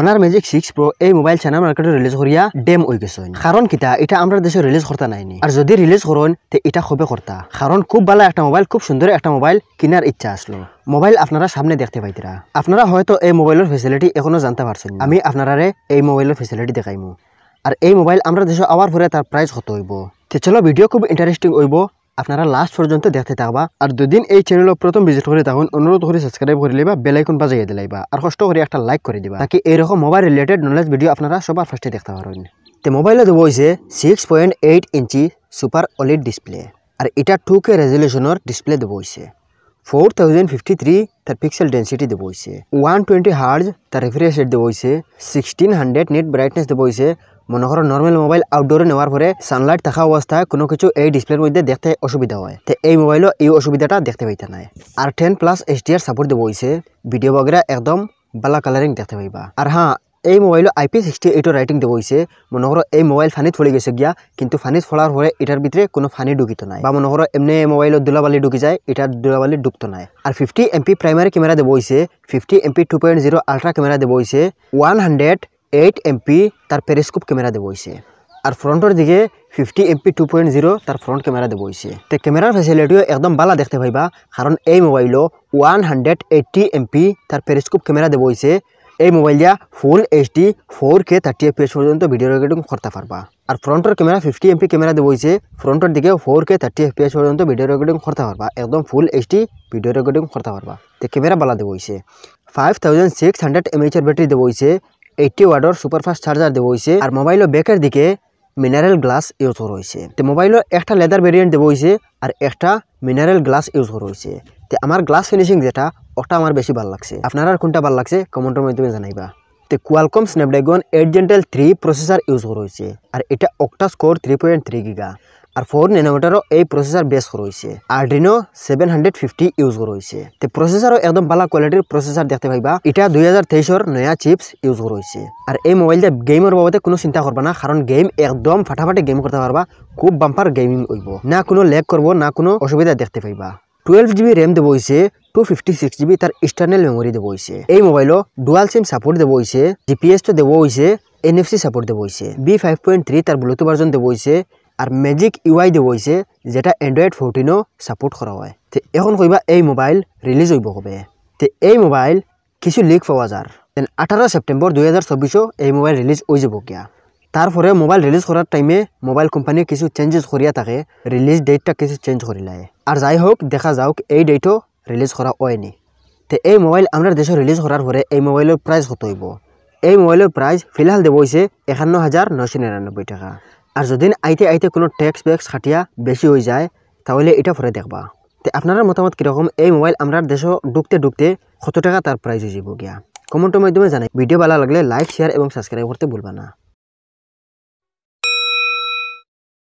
Honor Magic 6 Pro এই mobile China মার্কেটে release করিয়া ডেম হয়ে গেছে। কারণ কিটা এটা আমরা দেশে রিলিজ করতে নাইনি, আর যদি রিলিজ করুন তে এটা হবে করতা। কারণ খুব ভালো একটা মোবাইল, খুব সুন্দর একটা মোবাইল কেনার ইচ্ছা আসলো। মোবাইল আপনারা সামনে দেখতে পাইতরা। আপনারা হয়তো এই মোবাইলের ফ্যাসিলিটি এখনো জানতে পারছেন। আমি আপনারারে এই মোবাইলের ফ্যাসিলিটি দেখাইমু। আর এই মোবাইল আমরা দেশে আওয়ার পরে তার প্রাইস কত হইব। তো চলো ভিডিও খুব ইন্টারেস্টিং হইব, আপনারা লাস্ট পর্যন্ত দেখতে থাকবা। আর দুদিন এই চ্যানেল প্রথম ভিজিট করে তখন অনুরোধ করে সাবস্ক্রাইব করে লিবা, বেল আইকন বাজিয়ে দিলাইবা, আর কষ্ট করে একটা লাইক করে দিবা, তাকি এইরকম মোবাইল রিলেটেড নলেজ ভিডিও আপনারা সবার ফার্স্টে দেখতে পারেন। তো মোবাইলে দেবো হয়েছে 6.8 ইঞ্চি সুপার OLED ডিসপ্লে, আর এটা 2K রেজলিউশনের ডিসপ্লে দেবো হয়েছে। 4053 তার পিক্সেল ডেন্সিটি দেবো হয়েছে। 120 হার্জ তার রিফ্রেশ রেট দেবো হয়েছে। 1600 নিট ব্রাইটনেস দেবো হয়েছে। মনে করো নর্মাল মোবাইল আউটডোরে নেওয়ার পরে সানলাইট থাকা অবস্থায় কোনো কিছু এই ডিসপ্লের মধ্যে দেখতে অসুবিধা হয়, তো এই মোবাইলও এই অসুবিধাটা দেখতে পাইতে নাই। আর 10+ HDR সাপোর্ট দেবো হয়েছে। ভিডিও বগেরা একদম বালা কালারিং দেখতে পাইবা। আর হ্যাঁ, এই মোবাইল IP68 রাইটিং দেবো হয়েছে। মনে করো এই মোবাইল ফানিত পড়ে গেছে গিয়া, কিন্তু ফানিত ফলার পরে এটার ভিতরে কোনো ফানি ঢুকিত নাই, বা মনে করো এমনি মোবাইল ধুলাবালি ঢুকি যায়, এটার ধুলাবালি ঢুকতো নাই। আর 50MP প্রাইমারি ক্যামেরা দেবো হয়েছে। 50MP 2.0 আলট্রা ক্যামেরা দেবো হয়েছে। 108MP তার পেরিস্কোপ ক্যামেরা দেবো হয়েছে। আর ফ্রন্টের দিকে 50MP 2.0 তার ফ্রন্ট ক্যামেরা দেবো হয়েছে। তো ক্যামেরার ফ্যাসিলিটিও একদম ভালো দেখতে পাইবা, কারণ এই মোবাইলও 180MP তার পেরিস্কোপ ক্যামেরা দেবো হয়েছে। এই মোবাইল দিয়া ফুল HD 4K 30fps পর্যন্ত ভিডিও রেকর্ডিং করতে পারবা। আর ফ্রন্টের ক্যামেরা 50MP ক্যামেরা দেবো হয়েছে। ফ্রন্টের দিকে 4K 30fps পর্যন্ত ভিডিও রেকর্ডিং করতে পারবা, একদম ফুল HD ভিডিও রেকর্ডিং করতে পারবা। তো ক্যামেরা ভালো দেবো হয়েছে। 5600 mAh ব্যাটারি দেবো হয়েছে। 80 ওয়াটের সুপারফাস্ট চার্জার দেবো হয়েছে। আর মোবাইলের ব্যাকের দিকে মিনারেল গ্লাস ইউজ করা হয়েছে। তো মোবাইলের একটা লেদার ভেরিয়েন্ট দেবো হয়েছে, আর একটা মিনারেল গ্লাস ইউজ করা হয়েছে। তো আমার গ্লাস ফিনিশিং যেটা, ওটা আমার বেশি ভালো লাগছে। আপনারা কোনটা ভালো লাগছে কমেন্টের মাধ্যমে জানাইবা। তো Qualcomm Snapdragon 8 Gen 3 processor use করা হয়েছে, আর এটা অক্টাস কোর 3.3 গিগা, আর 4 nanometer এই প্রসেসর বেস করা হয়েছে। আরডিনো 750 ইউজ করা হয়েছে। তো প্রসেসরও একদম ভালো কোয়ালিটির প্রসেসর দেখতে পাইবা। এটা 2023 নয়া চিপস ইউজ করা হয়েছে। আর এই মোবাইলটা গেমের বাবদে কোনো চিন্তা করবা না, কারণ গেম একদম ফাটাফাটি গেম করতে পারবা। খুব বাম্পার গেমিং হইব, না কোনো ল্যাগ করবো, না কোনো অসুবিধা দেখতে পাইবা। 12GB র্যাম দেবো হয়েছে। 256GB তার এক্সটার্নাল মেমোরি দেবো হয়েছে। এই মোবাইলও ডুয়াল সিম সাপোর্ট দেবো হয়েছে। GPS তো দেবো হয়েছে। NFC সাপোর্ট দেবো হয়েছে। B5.3 তার ব্লুটুথ ভার্জন দেবো হয়েছে। আর ম্যাজিক UI দেবো হয়েছে, যেটা Android 14ও সাপোর্ট করা হয়। তো এখন কইবা এই মোবাইল রিলিজ হইব কবে। তো এই মোবাইল কিছু লিক পাওয়া যার 18 সেপ্টেম্বর 2024 এই মোবাইল রিলিজ হয়ে যাব গিয়া। তারপরে মোবাইল রিলিজ করার টাইমে মোবাইল কোম্পানি কিছু চেঞ্জেস করিয়া থাকে, রিলিজ ডেটটা কিছু চেঞ্জ করিলায়। আর যাই হোক, দেখা যাওক এই ডেটও রিলিজ করা হয়নি। তো এই মোবাইল আমরা দেশে রিলিজ করার পরে এই মোবাইলের প্রাইস কত হইব। এই মোবাইলের প্রাইস ফিলহাল দেবো হয়েছে 51,999 টাকা। আর যদি আইতে আইতে কোনো ট্যাক্স ব্যাক্স খাটিয়া বেশি হয়ে যায়, তাহলে এটা পরে দেখবা। তো আপনারা মতামত কীরকম, এই মোবাইল আমরা দেশে ঢুকতে ঢুকতে কত টাকা তার প্রাইস হয়ে যাব গিয়া কমেন্টের মাধ্যমে জানাই। ভিডিও ভালো লাগলে লাইক, শেয়ার এবং সাবস্ক্রাইব করতে ভুলবা না।